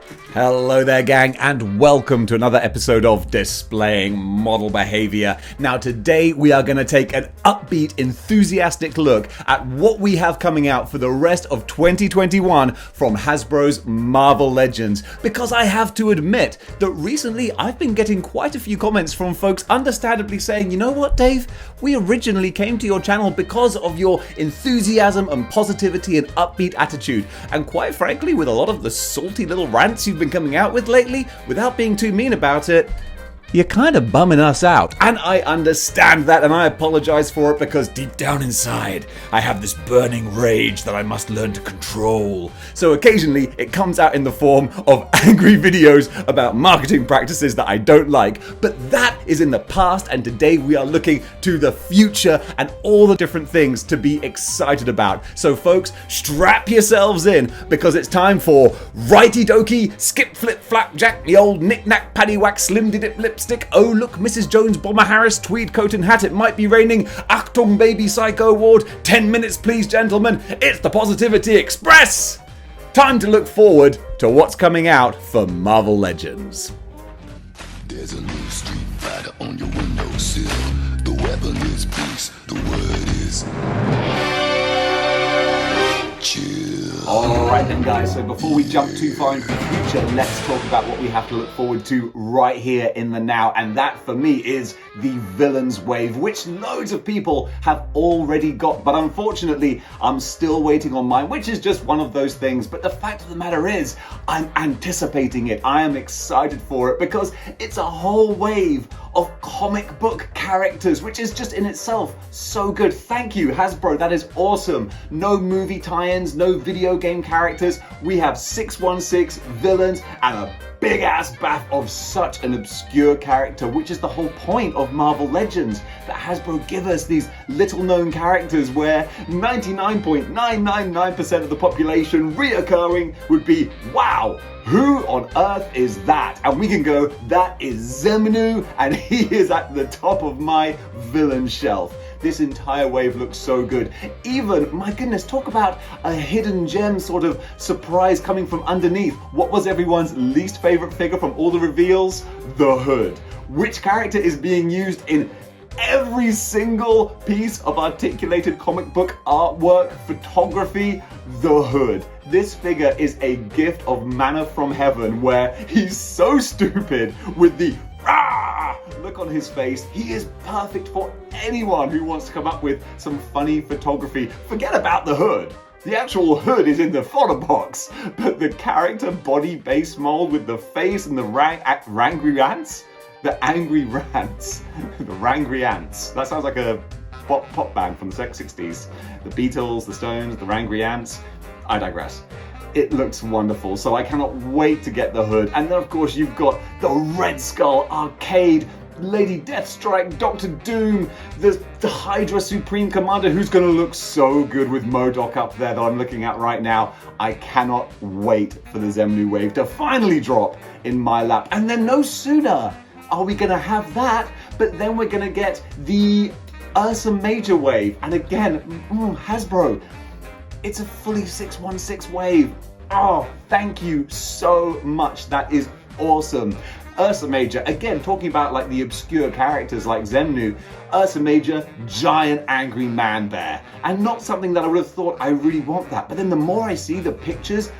Hello there, gang, and welcome to another episode of Displaying Model Behavior. Now, today we are going to take an upbeat, enthusiastic look at what we have coming out for the rest of 2021 from Hasbro's Marvel Legends, because I have to admit that recently I've been getting quite a few comments from folks understandably saying, you know what, Dave, we originally came to your channel because of your enthusiasm and positivity and upbeat attitude, and quite frankly, with a lot of the salty little rants you've been coming out with lately, without being too mean about it, you're kind of bumming us out. And I understand that, and I apologize for it, because deep down inside, I have this burning rage that I must learn to control. So occasionally, it comes out in the form of angry videos about marketing practices that I don't like, but that is in the past, and today we are looking to the future and all the different things to be excited about. So folks, strap yourselves in, because it's time for righty dokey, skip flip flap jack, the old knick knack paddywhack slim dip lipstick. Oh look, Mrs. Jones Bomber Harris, tweed coat and hat, it might be raining. Achtung baby psycho ward, 10 minutes please gentlemen, it's the Positivity Express! Time to look forward to what's coming out for Marvel Legends. There's a new Street Fighter on your windowsill. The weapon is peace, the word is chill. Alright then guys, so before we jump too far into the future, let's talk about what we have to look forward to right here in the now, and that for me is the Villains Wave, which loads of people have already got, but unfortunately I'm still waiting on mine, which is just one of those things. But the fact of the matter is, I'm anticipating it. I am excited for it because it's a whole wave of comic book characters, which is just in itself so good. Thank you, Hasbro, that is awesome. No movie tie-ins, no video game characters. We have 616 villains and a big ass bath of such an obscure character, which is the whole point of Marvel Legends, that Hasbro give us these little known characters where 99.999% of the population reoccurring would be, wow, who on earth is that? And we can go, that is Zemnu, and he is at the top of my villain shelf. This entire wave looks so good. Even, my goodness, talk about a hidden gem sort of surprise coming from underneath. What was everyone's least favorite figure from all the reveals? The Hood. Which character is being used in every single piece of articulated comic book artwork, photography? The Hood. This figure is a gift of manna from heaven, where he's so stupid with the look on his face. He is perfect for anyone who wants to come up with some funny photography. Forget about the Hood. The actual Hood is in the photo box, but the character body base mold with the face and the rangry ants? The angry rants. The rangry ants. That sounds like a pop band from the 60s. The Beatles, the Stones, the Rangry Ants. I digress. It looks wonderful, so I cannot wait to get the Hood. And then of course you've got the Red Skull Arcade, Lady Deathstrike, Doctor Doom, the Hydra Supreme Commander, who's going to look so good with Modok up there that I'm looking at right now. I cannot wait for the Zemnu Wave to finally drop in my lap. And then no sooner are we going to have that, but then we're going to get the Ursa Major Wave. And again, Hasbro, it's a fully 616 wave. Oh, thank you so much. That is awesome. Ursa Major, again, talking about like the obscure characters like Zemnu. Ursa Major, giant angry man bear. And not something that I would have thought I really want that. But then the more I see the pictures,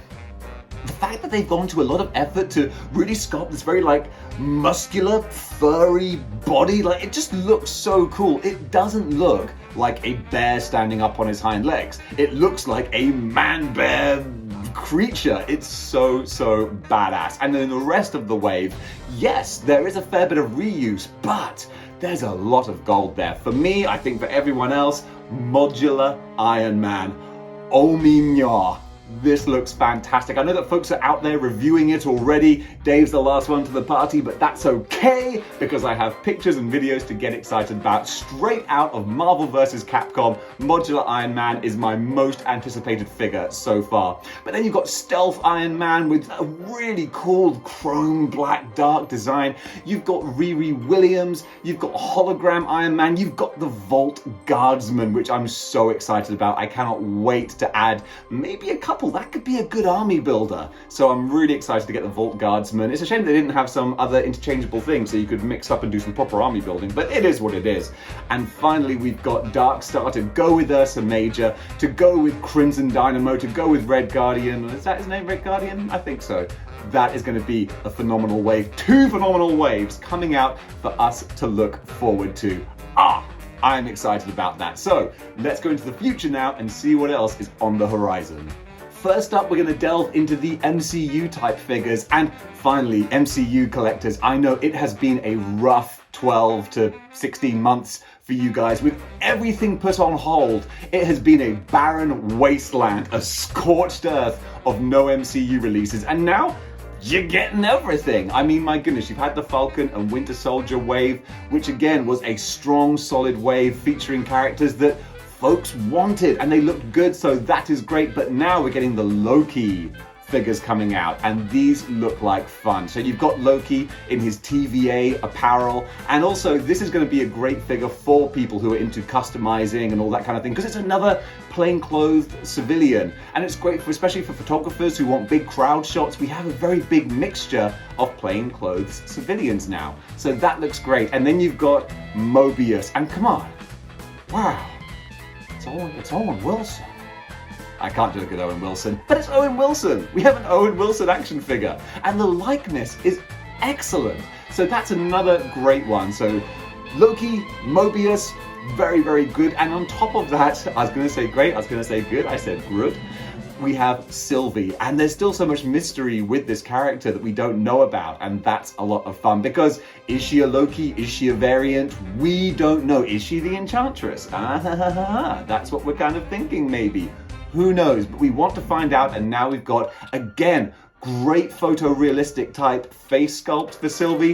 the fact that they've gone to a lot of effort to really sculpt this very like muscular, furry body, like it just looks so cool. It doesn't look like a bear standing up on his hind legs. It looks like a man-bear creature. It's so badass. And then the rest of the wave, yes, there is a fair bit of reuse, but there's a lot of gold there. For me, I think for everyone else, Modular Iron Man. Oh me nya. This looks fantastic. I know that folks are out there reviewing it already. Dave's the last one to the party, but that's okay because I have pictures and videos to get excited about. Straight out of Marvel vs. Capcom, Modular Iron Man is my most anticipated figure so far. But then you've got Stealth Iron Man with a really cool chrome black dark design. You've got Riri Williams. You've got Hologram Iron Man. You've got the Vault Guardsman, which I'm so excited about. I cannot wait to add maybe a couple couple. That could be a good army builder. So I'm really excited to get the Vault Guardsman. It's a shame they didn't have some other interchangeable things so you could mix up and do some proper army building, but it is what it is. And finally, we've got Darkstar to go with Ursa Major, to go with Crimson Dynamo, to go with Red Guardian. Is that his name, Red Guardian? I think so. That is going to be a phenomenal wave. 2 phenomenal waves coming out for us to look forward to. I'm excited about that. So let's go into the future now and see what else is on the horizon. First up, we're going to delve into the MCU type figures, and finally, MCU collectors. I know it has been a rough 12 to 16 months for you guys with everything put on hold. It has been a barren wasteland, a scorched earth of no MCU releases, and now you're getting everything. I mean, my goodness, you've had the Falcon and Winter Soldier wave, which again was a strong, solid wave featuring characters that folks wanted and they looked good, so that is great. But now we're getting the Loki figures coming out, and these look like fun. So you've got Loki in his TVA apparel, and also this is going to be a great figure for people who are into customizing and all that kind of thing, because it's another plainclothed civilian, and it's great for, especially for photographers who want big crowd shots. We have a very big mixture of plainclothes civilians now, so that looks great. And then you've got Mobius, and come on, wow, it's Owen Wilson. I can't do a good Owen Wilson, but it's Owen Wilson. We have an Owen Wilson action figure, and the likeness is excellent. So that's another great one. So Loki, Mobius, very, very good. And on top of that, I was going to say great, I was going to say good, I said good. We have Sylvie, and there's still so much mystery with this character that we don't know about, and that's a lot of fun, because is she a Loki? Is she a variant? We don't know. Is she the Enchantress? That's what we're kind of thinking, maybe. Who knows? But we want to find out, and now we've got, again, great photorealistic type face sculpt for Sylvie.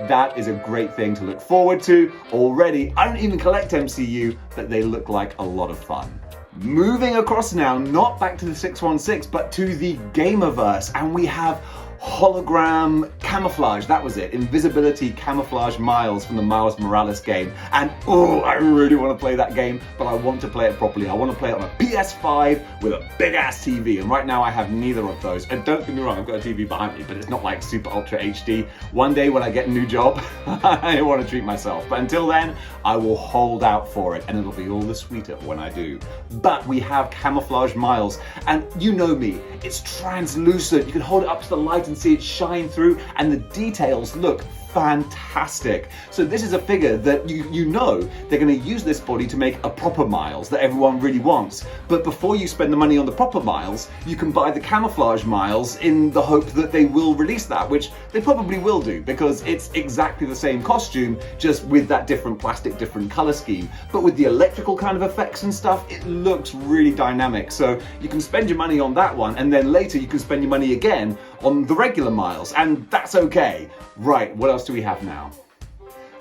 That is a great thing to look forward to. Already, I don't even collect MCU, but they look like a lot of fun. Moving across now, not back to the 616, but to the Gamerverse, and we have hologram camouflage, that was it, invisibility camouflage Miles from the Miles Morales game. And I really want to play that game, but I want to play it properly. I want to play it on a PS5 with a big ass TV, and right now I have neither of those. And don't get me wrong, I've got a TV behind me, but it's not like super ultra HD. One day when I get a new job, I want to treat myself, but until then I will hold out for it, and it'll be all the sweeter when I do. But we have camouflage Miles, and you know me, it's translucent. You can hold it up to the light and see it shine through, and the details look fantastic. So this is a figure that you know they're going to use this body to make a proper Miles that everyone really wants. But before you spend the money on the proper Miles, you can buy the camouflage Miles in the hope that they will release that, which they probably will do, because it's exactly the same costume, just with that different plastic, different color scheme. But with the electrical kind of effects and stuff, it looks really dynamic. So you can spend your money on that one, and then later you can spend your money again on the regular Miles, and that's okay. Right, what else do we have now?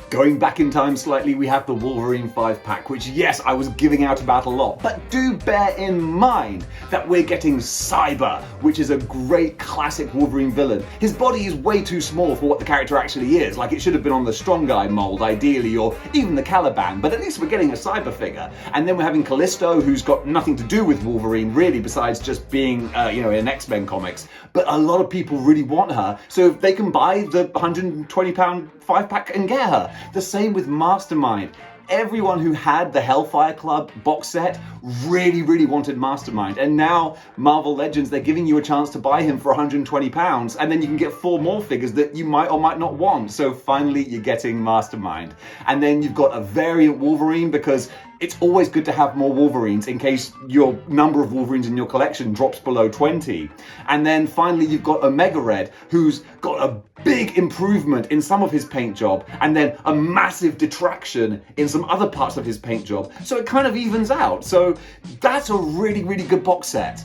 Going back in time slightly, we have the Wolverine 5-pack, which, yes, I was giving out about a lot, but do bear in mind that we're getting Cyber, which is a great classic Wolverine villain. His body is way too small for what the character actually is. Like, it should have been on the Strong Guy mold, ideally, or even the Caliban, but at least we're getting a Cyber figure. And then we're having Callisto, who's got nothing to do with Wolverine, really, besides just being, in X-Men comics. But a lot of people really want her, so if they can buy the £120 5-pack and get her. The same with Mastermind. Everyone who had the Hellfire Club box set really, really wanted Mastermind. And now Marvel Legends, they're giving you a chance to buy him for £120, and then you can get 4 more figures that you might or might not want. So finally, you're getting Mastermind. And then you've got a variant Wolverine, because it's always good to have more Wolverines in case your number of Wolverines in your collection drops below 20. And then finally, you've got Omega Red, who's got a big improvement in some of his paint job, and then a massive detraction in some other parts of his paint job. So it kind of evens out. So that's a really, really good box set.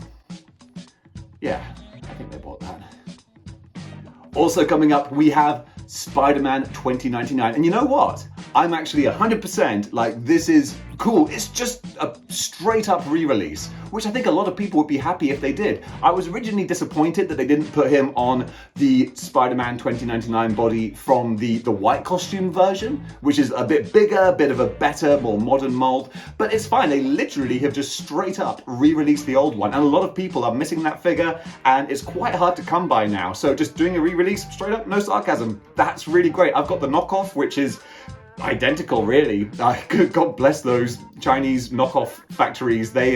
Yeah, I think they bought that. Also coming up, we have Spider-Man 2099. And you know what? I'm actually 100% like, this is cool. It's just a straight up re-release, which I think a lot of people would be happy if they did. I was originally disappointed that they didn't put him on the SpiderMan 2099 body from the white costume version, which is a bit bigger, a bit of a better, more modern mold, but it's fine. They literally have just straight up re-released the old one, and a lot of people are missing that figure, and it's quite hard to come by now. So just doing a re-release, straight up, no sarcasm. That's really great. I've got the knockoff, which is identical, really. God bless those Chinese knockoff factories. They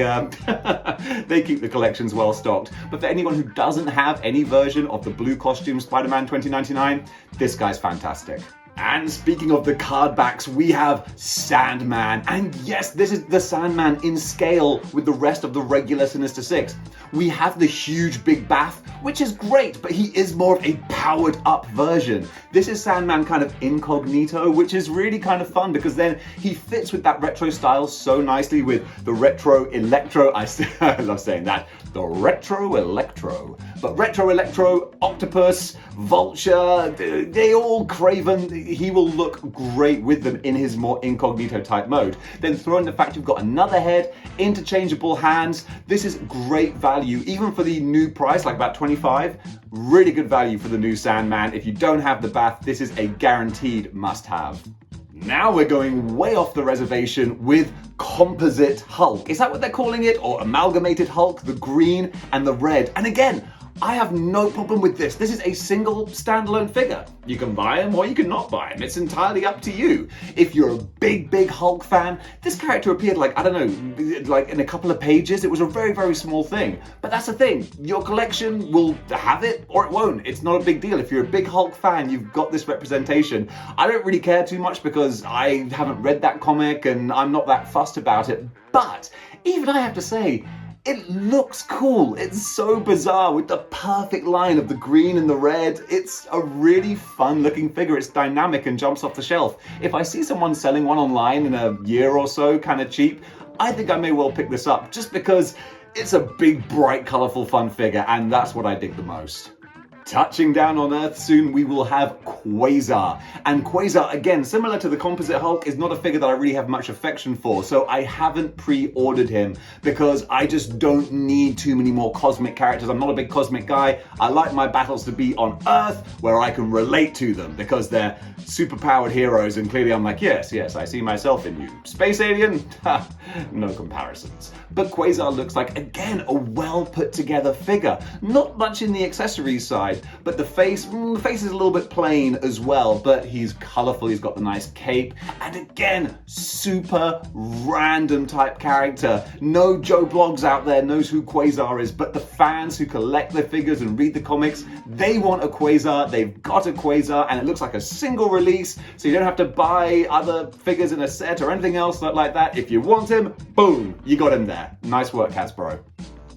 they keep the collections well stocked. But for anyone who doesn't have any version of the blue costume Spider-Man 2099, this guy's fantastic. And speaking of the card backs, we have Sandman. And yes, this is the Sandman in scale with the rest of the regular Sinister Six. We have the huge big bath, which is great, but he is more of a powered up version. This is Sandman kind of incognito, which is really kind of fun because then he fits with that retro style so nicely with the retro electro. I love saying that. The retro electro. But retro electro, octopus, vulture, they all Craven. He will look great with them in his more incognito type mode. Then throw in the fact you've got another head, interchangeable hands. This is great value, even for the new price, like about 25. Really good value for the new Sandman. If you don't have the bath, this is a guaranteed must-have. Now we're going way off the reservation with Composite Hulk. Is that what they're calling it? Or Amalgamated Hulk, the green and the red. And again, I have no problem with this. This is a single standalone figure. You can buy him or you can not buy him. It's entirely up to you. If you're a big Hulk fan, this character appeared like, I don't know, like in a couple of pages. It was a very small thing. But that's the thing. Your collection will have it or it won't. It's not a big deal. If you're a big Hulk fan, you've got this representation. I don't really care too much because I haven't read that comic and I'm not that fussed about it. But even I have to say, it looks cool. It's so bizarre with the perfect line of the green and the red. It's a really fun looking figure. It's dynamic and jumps off the shelf. If I see someone selling one online in a year or so, kind of cheap, I think I may well pick this up just because it's a big, bright, colorful, fun figure, and that's what I dig the most. Touching down on Earth soon, we will have Quasar. And Quasar, again, similar to the Composite Hulk, is not a figure that I really have much affection for, so I haven't pre-ordered him because I just don't need too many more cosmic characters. I'm not a big cosmic guy. I like my battles to be on Earth where I can relate to them because they're super-powered heroes, and clearly I'm like, yes, I see myself in you. Space alien? Ha, no comparisons. But Quasar looks like, again, a well-put-together figure. Not much in the accessories side, but the face is a little bit plain as well, but he's colorful, he's got the nice cape, and again, super random type character. No Joe Blogs out there knows who Quasar is, but the fans who collect their figures and read the comics, they want a Quasar, they've got a Quasar, and it looks like a single release, so you don't have to buy other figures in a set or anything else like that. If you want him, boom, you got him there. Nice work, Hasbro.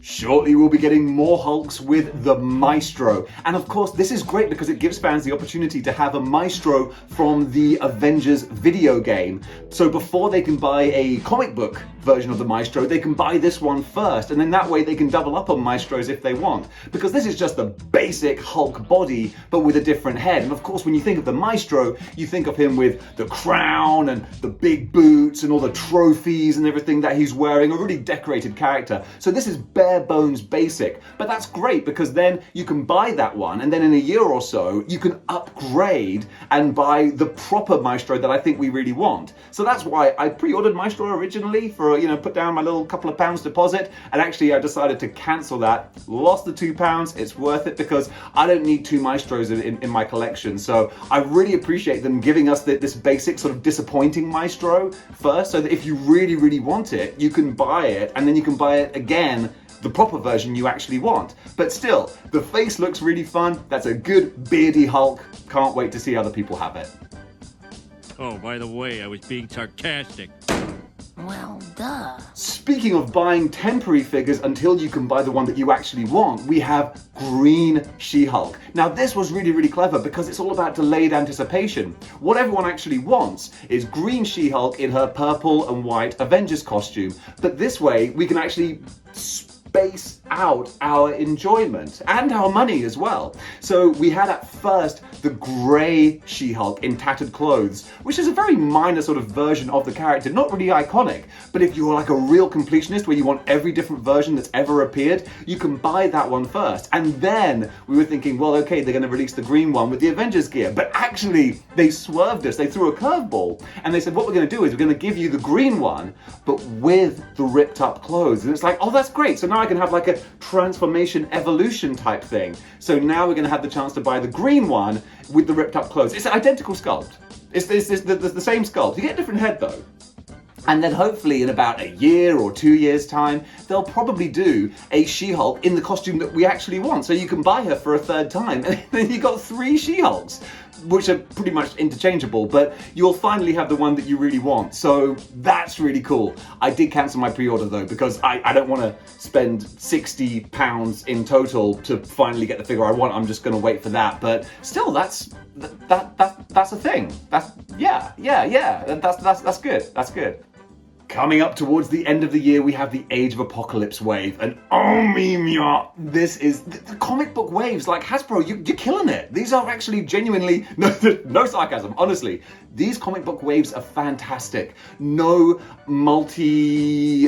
Shortly, we'll be getting more Hulks with the Maestro. And of course, this is great because it gives fans the opportunity to have a Maestro from the Avengers video game. So before they can buy a comic book version of the Maestro, they can buy this one first. And then that way they can double up on Maestros if they want. Because this is just the basic Hulk body, but with a different head. And of course, when you think of the Maestro, you think of him with the crown and the big boots and all the trophies and everything that he's wearing, a really decorated character. So this is bare bones basic, but that's great because then you can buy that one and then in a year or so you can upgrade and buy the proper Maestro that I think we really want. So that's why I pre-ordered Maestro originally for, put down my little couple of pounds deposit, and actually I decided to cancel that, lost the £2. It's worth it because I don't need two Maestros in my collection. So I really appreciate them giving us this basic sort of disappointing Maestro first, so that if you really want it, you can buy it and then you can buy it again, the proper version you actually want. But still, the face looks really fun. That's a good beardy Hulk. Can't wait to see other people have it. Oh, by the way, I was being sarcastic. Well, duh. Speaking of buying temporary figures until you can buy the one that you actually want, we have Green SheHulk. Now this was really clever because it's all about delayed anticipation. What everyone actually wants is Green SheHulk in her purple and white Avengers costume, but this way we can actually space out our enjoyment and our money as well. So we had at first the grey She-Hulk in tattered clothes, which is a very minor sort of version of the character, not really iconic, but if you're like a real completionist where you want every different version that's ever appeared, you can buy that one first. And then we were thinking, well, okay, they're going to release the green one with the Avengers gear, but actually they swerved us, they threw a curveball, and they said, what we're going to do is we're going to give you the green one, but with the ripped up clothes. And it's like, oh, that's great. So now I can have like a transformation evolution type thing. So now we're going to have the chance to buy the green one with the ripped up clothes. It's an identical sculpt. It's the same sculpt. You get a different head though. And then hopefully in about a year or 2 years' time, they'll probably do a She-Hulk in the costume that we actually want. So you can buy her for a third time, and then you got 3 She-Hulks, which are pretty much interchangeable, but you'll finally have the one that you really want. So that's really cool. I did cancel my pre-order though, because I don't want to spend £60 in total to finally get the figure I want. I'm just going to wait for that. But still, that's a thing. That's good. That's good. Coming up towards the end of the year, we have the Age of Apocalypse wave, and oh mia, this is the comic book waves. Like Hasbro, you're killing it. These are actually genuinely no sarcasm. Honestly, these comic book waves are fantastic. No multi-genre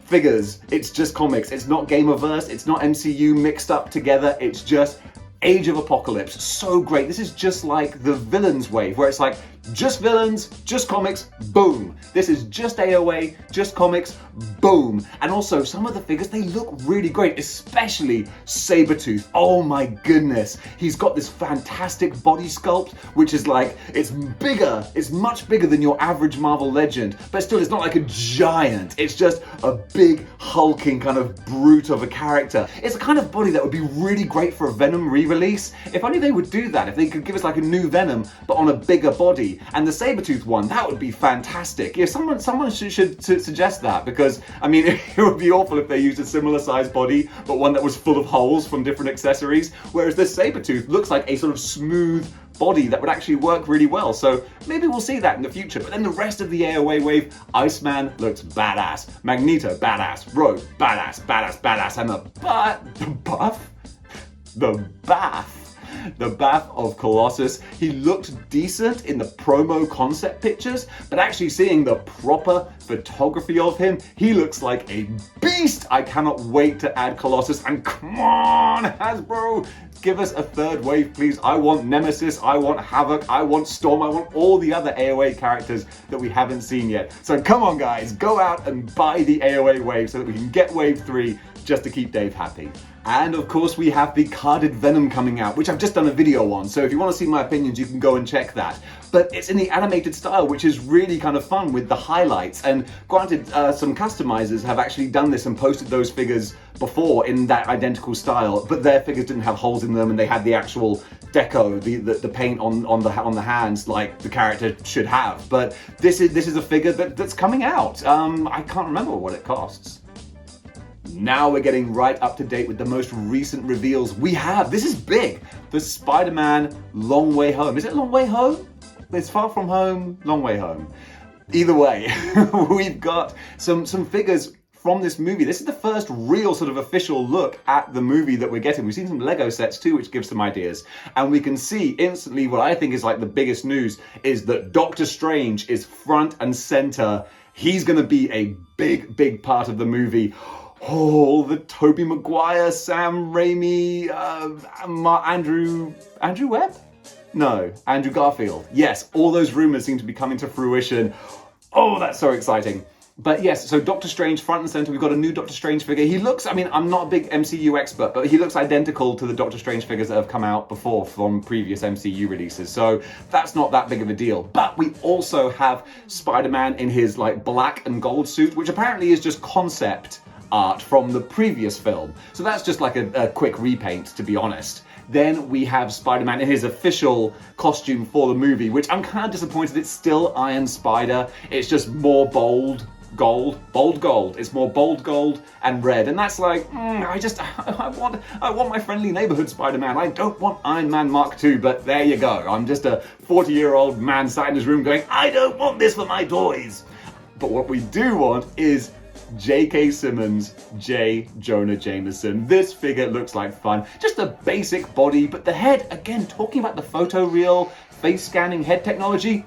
figures. It's just comics. It's not Gamerverse. It's not MCU mixed up together. It's just Age of Apocalypse. So great. This is just like the villains wave, where it's like just villains, just comics, boom. This is just AOA, just comics, boom. And also some of the figures, they look really great, especially Sabretooth. Oh my goodness. He's got this fantastic body sculpt, which is like, it's bigger, it's much bigger than your average Marvel legend, but still it's not like a giant. It's just a big hulking kind of brute of a character. It's a kind of body that would be really great for a Venom re-release. If only they would do that, if they could give us like a new Venom, but on a bigger body. And the Sabretooth one, that would be fantastic. Yeah, someone should suggest that, because I mean it would be awful if they used a similar sized body but one that was full of holes from different accessories, whereas this Sabretooth looks like a sort of smooth body that would actually work really well. So maybe we'll see that in the future. But then the rest of the AOA wave, Iceman looks badass, Magneto badass, Rogue badass, and the Bath of Colossus, he looked decent in the promo concept pictures, but actually seeing the proper photography of him, he looks like a beast. I cannot wait to add Colossus, and come on, Hasbro, give us a third wave, please. I want Nemesis, I want Havoc, I want Storm, I want all the other AOA characters that we haven't seen yet. So come on guys, go out and buy the AOA wave so that we can get wave 3 just to keep Dave happy. And of course we have the carded Venom coming out, which I've just done a video on, so if you want to see my opinions you can go and check that. But it's in the animated style, which is really kind of fun with the highlights, and granted some customizers have actually done this and posted those figures before in that identical style, but their figures didn't have holes in them and they had the actual deco, the paint on the hands like the character should have. But this is a figure that's coming out. I can't remember what it costs. Now we're getting right up to date with the most recent reveals we have. This is big. The Spider-Man Long Way Home. Is it Long Way Home? It's Far From Home, Long Way Home. Either way, we've got some figures from this movie. This is the first real sort of official look at the movie that we're getting. We've seen some Lego sets too, which gives some ideas. And we can see instantly what I think is like the biggest news is that Doctor Strange is front and center. He's gonna be a big part of the movie. Oh, the Tobey Maguire, Sam Raimi, Andrew Webb? No, Andrew Garfield. Yes, all those rumors seem to be coming to fruition. Oh, that's so exciting. But yes, so Doctor Strange front and center. We've got a new Doctor Strange figure. He looks, I mean, I'm not a big MCU expert, but he looks identical to the Doctor Strange figures that have come out before from previous MCU releases. So that's not that big of a deal. But we also have Spider-Man in his like black and gold suit, which apparently is just concept art from the previous film. So that's just like a quick repaint, to be honest. Then we have Spider-Man in his official costume for the movie, which I'm kind of disappointed. It's still Iron Spider. It's just more bold gold. It's more bold gold and red. And that's like, I want my friendly neighborhood Spider-Man. I don't want Iron Man Mark II, but there you go. I'm just a 40-year-old man sat in his room going, I don't want this for my toys. But what we do want is J.K. Simmons, J. Jonah Jameson. This figure looks like fun. Just a basic body, but the head, again, talking about the photoreal face scanning head technology,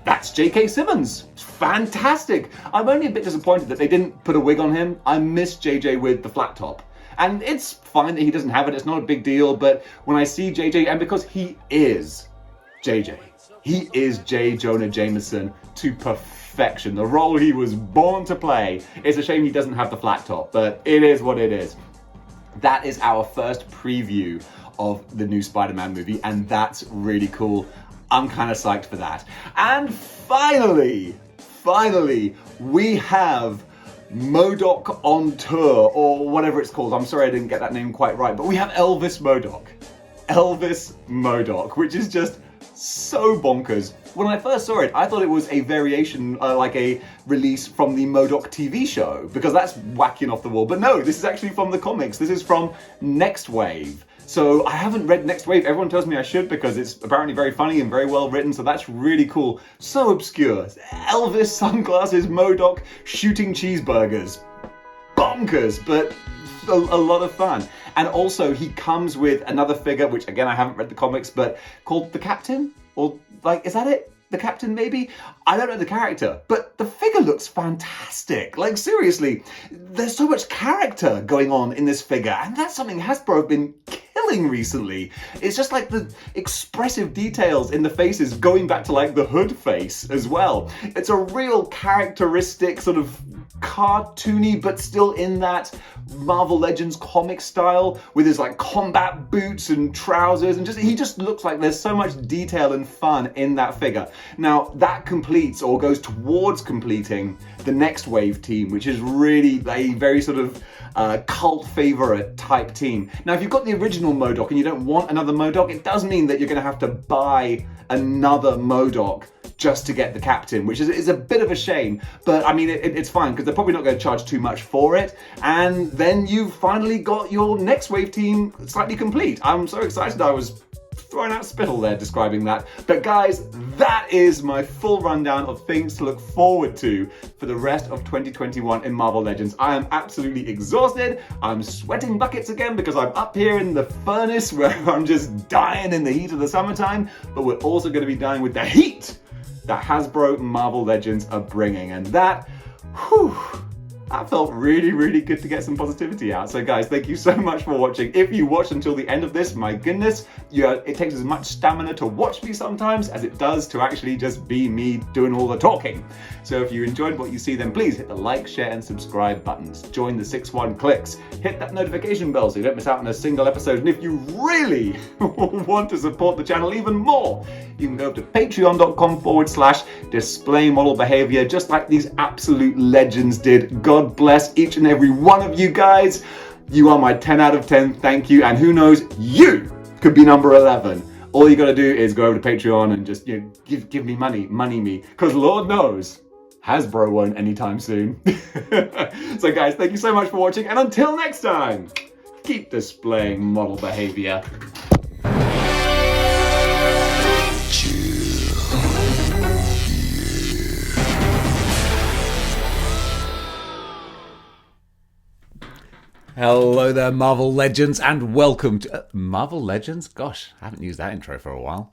that's J.K. Simmons. Fantastic. I'm only a bit disappointed that they didn't put a wig on him. I miss JJ with the flat top. And it's fine that he doesn't have it, it's not a big deal, but when I see JJ, and because he is JJ, he is J. Jonah Jameson to perfection. The role he was born to play. It's a shame he doesn't have the flat top, but it is what it is. That is our first preview of the new Spider-Man movie, and that's really cool. I'm kind of psyched for that. And finally, we have Modok on tour, or whatever it's called. I'm sorry I didn't get that name quite right, but we have Elvis Modok. Elvis Modok, which is just so bonkers. When I first saw it, I thought it was a variation, like a release from the Modok TV show, because that's whacking off the wall. But no, this is actually from the comics. This is from Next Wave. So I haven't read Next Wave. Everyone tells me I should because it's apparently very funny and very well written, so that's really cool. So obscure. Elvis, sunglasses, Modok, shooting cheeseburgers. Bonkers, but a lot of fun. And also he comes with another figure, which again I haven't read the comics, but called the Captain? Or like, is that it? The Captain, maybe? I don't know the character, but the figure looks fantastic. Like, seriously, there's so much character going on in this figure, and that's something Hasbro have been killing recently. It's just like the expressive details in the faces going back to like the Hood face as well. It's a real characteristic sort of cartoony, but still in that Marvel Legends comic style with his like combat boots and trousers, and he just looks like there's so much detail and fun in that figure. Now that completes or goes towards completing the Next Wave team, which is really a very sort of cult favorite type team. Now if you've got the original Modok and you don't want another Modok, it does mean that you're going to have to buy another Modok just to get the Captain, which is a bit of a shame, but I mean it's fine because they're probably not going to charge too much for it, and then you've finally got your Next Wave team slightly complete. I'm so excited I was throwing out spittle there describing that. But guys, that is my full rundown of things to look forward to for the rest of 2021 in Marvel Legends. I am absolutely exhausted. I'm sweating buckets again because I'm up here in the furnace where I'm just dying in the heat of the summertime, but we're also going to be dying with the heat that Hasbro Marvel Legends are bringing, and that felt really, really good to get some positivity out. So guys, thank you so much for watching. If you watched until the end of this, my goodness, it takes as much stamina to watch me sometimes as it does to actually just be me doing all the talking. So if you enjoyed what you see, then please hit the like, share, and subscribe buttons. Join the 6-1 clicks. Hit that notification bell so you don't miss out on a single episode. And if you really want to support the channel even more, you can go to patreon.com/display model behavior, just like these absolute legends did. God bless each and every one of you guys. You are my 10 out of 10. Thank you. And who knows, you could be number 11. All you got to do is go over to Patreon and just give me money me. Because Lord knows, Hasbro won't anytime soon. So guys, thank you so much for watching. And until next time, keep displaying model behavior. Hello there, Marvel Legends, and welcome to Marvel Legends? Gosh, I haven't used that intro for a while.